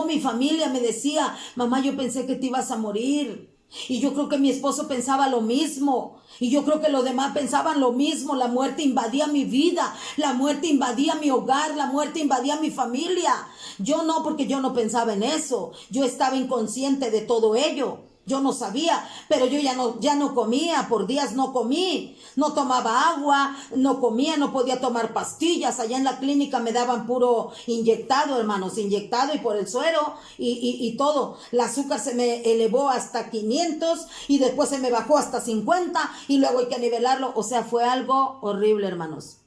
mi familia me decía: mamá, yo pensé que te ibas a morir. Y yo creo que mi esposo pensaba lo mismo. Y yo creo que los demás pensaban lo mismo. La muerte invadía mi vida. La muerte invadía mi hogar. La muerte invadía mi familia. Yo no, porque yo no pensaba en eso. Yo estaba inconsciente de todo ello. Yo no sabía, pero yo ya no comía, por días no comí, no tomaba agua, no comía, no podía tomar pastillas. Allá en la clínica me daban puro inyectado, hermanos, inyectado y por el suero y todo. El azúcar se me elevó hasta 500 y después se me bajó hasta 50 y luego hay que nivelarlo. O sea, fue algo horrible, hermanos.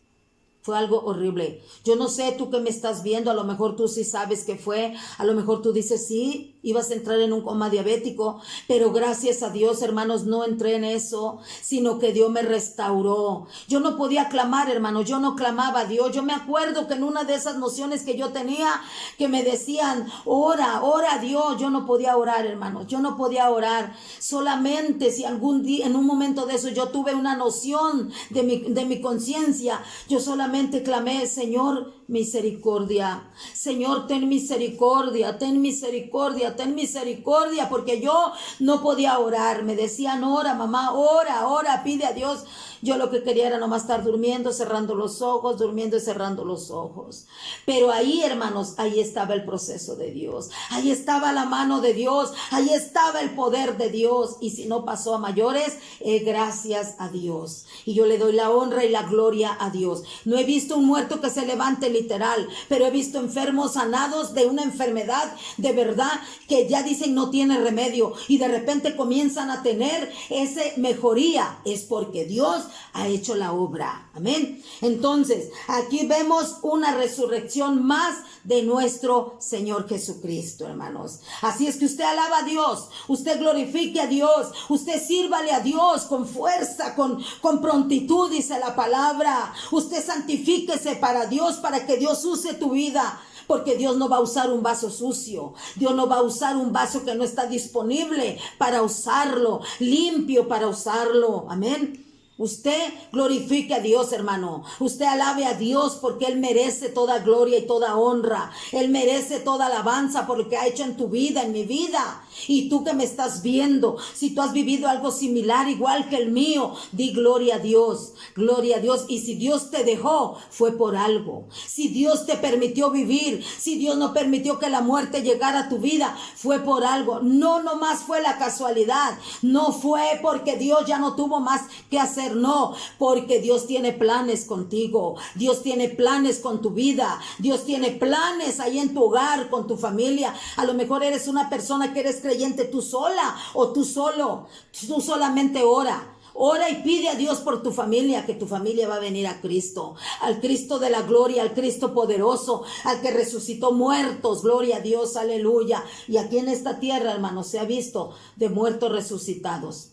Fue algo horrible. Yo no sé, tú que me estás viendo, a lo mejor tú sí sabes qué fue. A lo mejor tú dices, sí, ibas a entrar en un coma diabético. Pero gracias a Dios, hermanos, no entré en eso, sino que Dios me restauró. Yo no podía clamar, hermanos, yo no clamaba a Dios. Yo me acuerdo que en una de esas nociones que yo tenía, que me decían, ora a Dios. Yo no podía orar, hermanos, yo no podía orar. Solamente si algún día, en un momento de eso, yo tuve una noción de mi conciencia, yo solamente clamé: Señor, misericordia. Señor, ten misericordia, ten misericordia, ten misericordia, porque yo no podía orar. Me decían: ora, mamá, ora, pide a Dios. Yo lo que quería era nomás estar durmiendo, cerrando los ojos, durmiendo y cerrando los ojos. Pero ahí, hermanos, ahí estaba el proceso de Dios. Ahí estaba la mano de Dios. Ahí estaba el poder de Dios. Y si no pasó a mayores, gracias a Dios. Y yo le doy la honra y la gloria a Dios. No he visto un muerto que se levante literal, pero he visto enfermos sanados de una enfermedad de verdad que ya dicen no tiene remedio. Y de repente comienzan a tener esa mejoría. Es porque Dios ha hecho la obra. Amén. Entonces, aquí vemos una resurrección más de nuestro Señor Jesucristo, hermanos. Así es que usted alaba a Dios, usted glorifique a Dios, usted sírvale a Dios con fuerza, con prontitud, dice la palabra. Usted santifíquese para Dios, para que Dios use tu vida. Porque Dios no va a usar un vaso sucio. Dios no va a usar un vaso que no está disponible para usarlo, limpio para usarlo. Amén. Usted glorifique a Dios, hermano. Usted alabe a Dios porque Él merece toda gloria y toda honra. Él merece toda alabanza por lo que ha hecho en tu vida, en mi vida. Y tú que me estás viendo, si tú has vivido algo similar, igual que el mío, di gloria a Dios, gloria a Dios. Y si Dios te dejó, fue por algo. Si Dios te permitió vivir, si Dios no permitió que la muerte llegara a tu vida, fue por algo. No nomás fue la casualidad, no fue porque Dios ya no tuvo más que hacer. No, porque Dios tiene planes contigo. Dios tiene planes con tu vida. Dios tiene planes ahí en tu hogar, con tu familia. A lo mejor eres una persona que eres creyente tú sola o tú solo. Tú solamente ora. Ora y pide a Dios por tu familia, que tu familia va a venir a Cristo, al Cristo de la gloria, al Cristo poderoso, al que resucitó muertos. Gloria a Dios, aleluya. Y aquí en esta tierra, hermanos, se ha visto de muertos resucitados.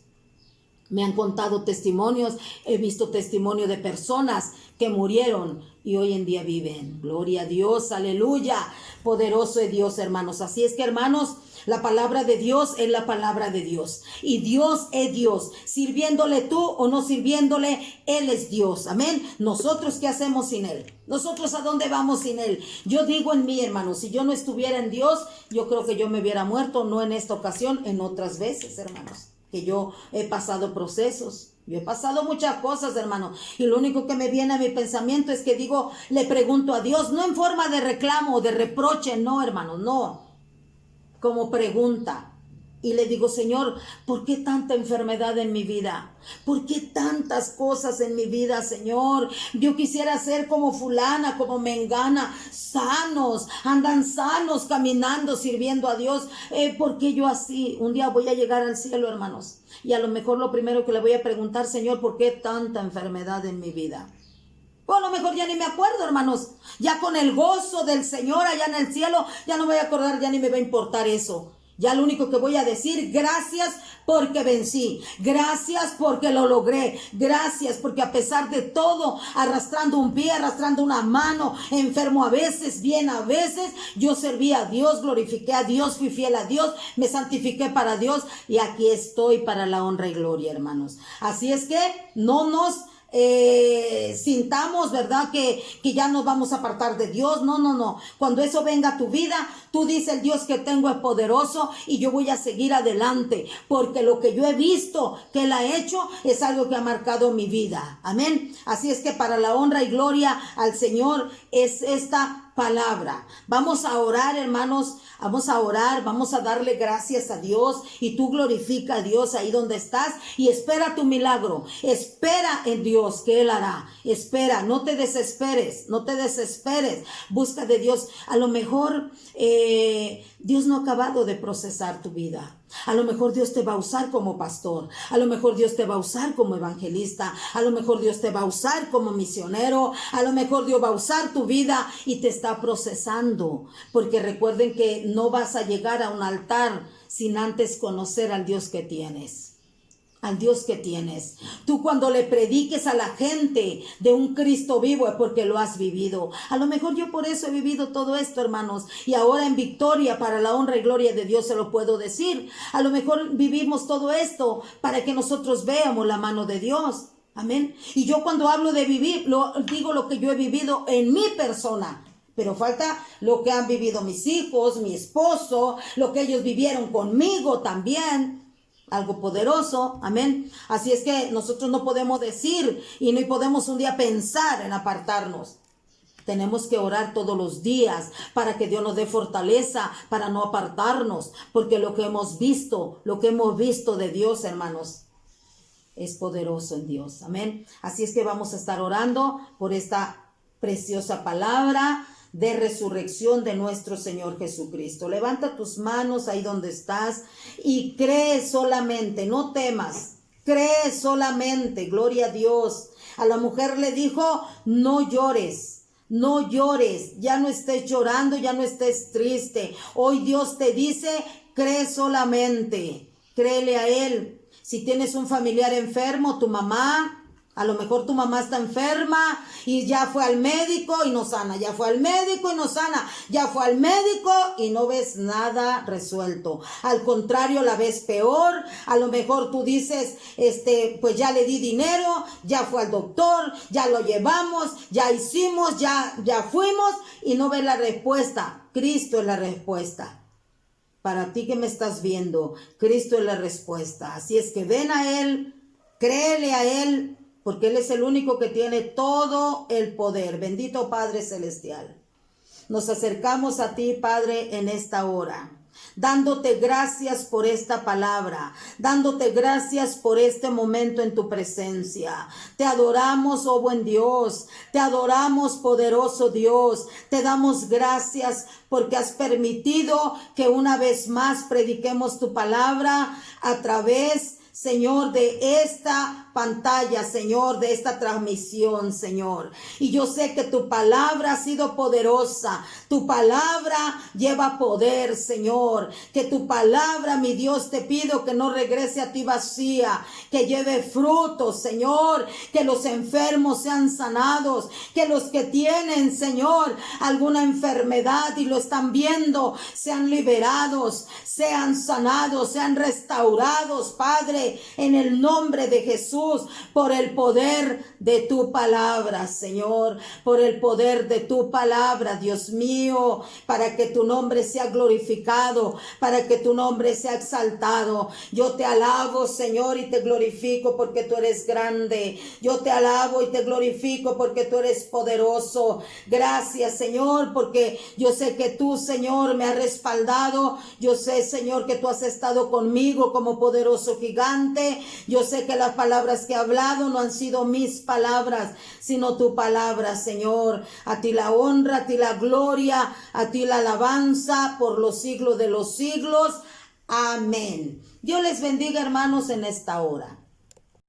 Me han contado testimonios, he visto testimonio de personas que murieron y hoy en día viven. Gloria a Dios, aleluya. Poderoso es Dios, hermanos. Así es que, hermanos, la palabra de Dios es la palabra de Dios. Y Dios es Dios. Sirviéndole tú o no sirviéndole, Él es Dios. Amén. Nosotros, ¿qué hacemos sin Él? Nosotros, ¿a dónde vamos sin Él? Yo digo en mí, hermanos, si yo no estuviera en Dios, yo creo que yo me hubiera muerto, no en esta ocasión, en otras veces, hermanos, que yo he pasado procesos. Yo he pasado muchas cosas, hermano, y lo único que me viene a mi pensamiento es que digo, le pregunto a Dios, no en forma de reclamo o de reproche, no, hermano, no, como pregunta. Y le digo, Señor, ¿por qué tanta enfermedad en mi vida? ¿Por qué tantas cosas en mi vida, Señor? Yo quisiera ser como fulana, como mengana, sanos, andan sanos, caminando, sirviendo a Dios. ¿Por qué yo así? Un día voy a llegar al cielo, hermanos. Y a lo mejor lo primero que le voy a preguntar, Señor, ¿por qué tanta enfermedad en mi vida? O a lo mejor ya ni me acuerdo, hermanos. Ya con el gozo del Señor allá en el cielo, ya no me voy a acordar, ya ni me va a importar eso. Ya lo único que voy a decir, gracias porque vencí, gracias porque lo logré, gracias porque a pesar de todo, arrastrando un pie, arrastrando una mano, enfermo a veces, bien a veces, yo serví a Dios, glorifiqué a Dios, fui fiel a Dios, me santifiqué para Dios y aquí estoy para la honra y gloria, hermanos. Así es que no nos sintamos, ¿verdad? Que ya nos vamos a apartar de Dios. No. Cuando eso venga a tu vida, tú dices, el Dios que tengo es poderoso y yo voy a seguir adelante, porque lo que yo he visto que Él ha hecho es algo que ha marcado mi vida. Amén. Así es que para la honra y gloria al Señor es esta palabra. Vamos a orar, hermanos, vamos a orar, vamos a darle gracias a Dios y tú glorifica a Dios ahí donde estás y espera tu milagro, espera en Dios que Él hará, espera, no te desesperes, busca de Dios. A lo mejor Dios no ha acabado de procesar tu vida. A lo mejor Dios te va a usar como pastor, a lo mejor Dios te va a usar como evangelista, a lo mejor Dios te va a usar como misionero, a lo mejor Dios va a usar tu vida y te está procesando, porque recuerden que no vas a llegar a un altar sin antes conocer al Dios que tienes. Al Dios que tienes. Tú cuando le prediques a la gente de un Cristo vivo es porque lo has vivido. A lo mejor yo por eso he vivido todo esto, hermanos, y ahora en victoria para la honra y gloria de Dios se lo puedo decir. A lo mejor vivimos todo esto para que nosotros veamos la mano de Dios. Amén. Y yo cuando hablo de vivir, digo lo que yo he vivido en mi persona. Pero falta lo que han vivido mis hijos, mi esposo, lo que ellos vivieron conmigo también. Algo poderoso, amén. Así es que nosotros no podemos decir y no podemos un día pensar en apartarnos. Tenemos que orar todos los días para que Dios nos dé fortaleza para no apartarnos, porque lo que hemos visto de Dios, hermanos, es poderoso en Dios, amén. Así es que vamos a estar orando por esta preciosa palabra de resurrección de nuestro Señor Jesucristo. Levanta tus manos ahí donde estás y cree solamente, no temas, cree solamente, gloria a Dios. A la mujer le dijo, no llores, ya no estés llorando, ya no estés triste. Hoy Dios te dice, cree solamente, créele a Él. Si tienes un familiar enfermo, tu mamá, a lo mejor tu mamá está enferma y ya fue al médico y no sana, ya fue al médico y no sana, ya fue al médico y no ves nada resuelto. Al contrario, la ves peor. A lo mejor tú dices, pues ya le di dinero, ya fue al doctor, ya lo llevamos, ya hicimos, ya fuimos y no ves la respuesta. Cristo es la respuesta. Para ti que me estás viendo, Cristo es la respuesta. Así es que ven a Él, créele a Él, porque Él es el único que tiene todo el poder. Bendito Padre Celestial. Nos acercamos a ti, Padre, en esta hora, dándote gracias por esta palabra, dándote gracias por este momento en tu presencia. Te adoramos, oh buen Dios, te adoramos, poderoso Dios. Te damos gracias porque has permitido que una vez más prediquemos tu palabra a través, Señor, de esta pantalla, Señor, de esta transmisión, Señor. Y yo sé que tu palabra ha sido poderosa. Tu palabra lleva poder, Señor. Que tu palabra, mi Dios, te pido que no regrese a ti vacía, que lleve frutos, Señor. Que los enfermos sean sanados, que los que tienen, Señor, alguna enfermedad y lo están viendo, sean liberados, sean sanados, sean restaurados, Padre, en el nombre de Jesús, por el poder de tu palabra, Señor, por el poder de tu palabra, Dios mío, para que tu nombre sea glorificado, para que tu nombre sea exaltado. Yo te alabo, Señor, y te glorifico porque tú eres grande. Yo te alabo y te glorifico porque tú eres poderoso. Gracias, Señor, porque yo sé que tú, Señor, me has respaldado. Yo sé, Señor, que tú has estado conmigo como poderoso gigante. Yo sé que las palabras que he hablado no han sido mis palabras, sino tu palabra, Señor. A ti la honra, a ti la gloria, a ti la alabanza por los siglos de los siglos. Amén. Dios les bendiga, hermanos, en esta hora.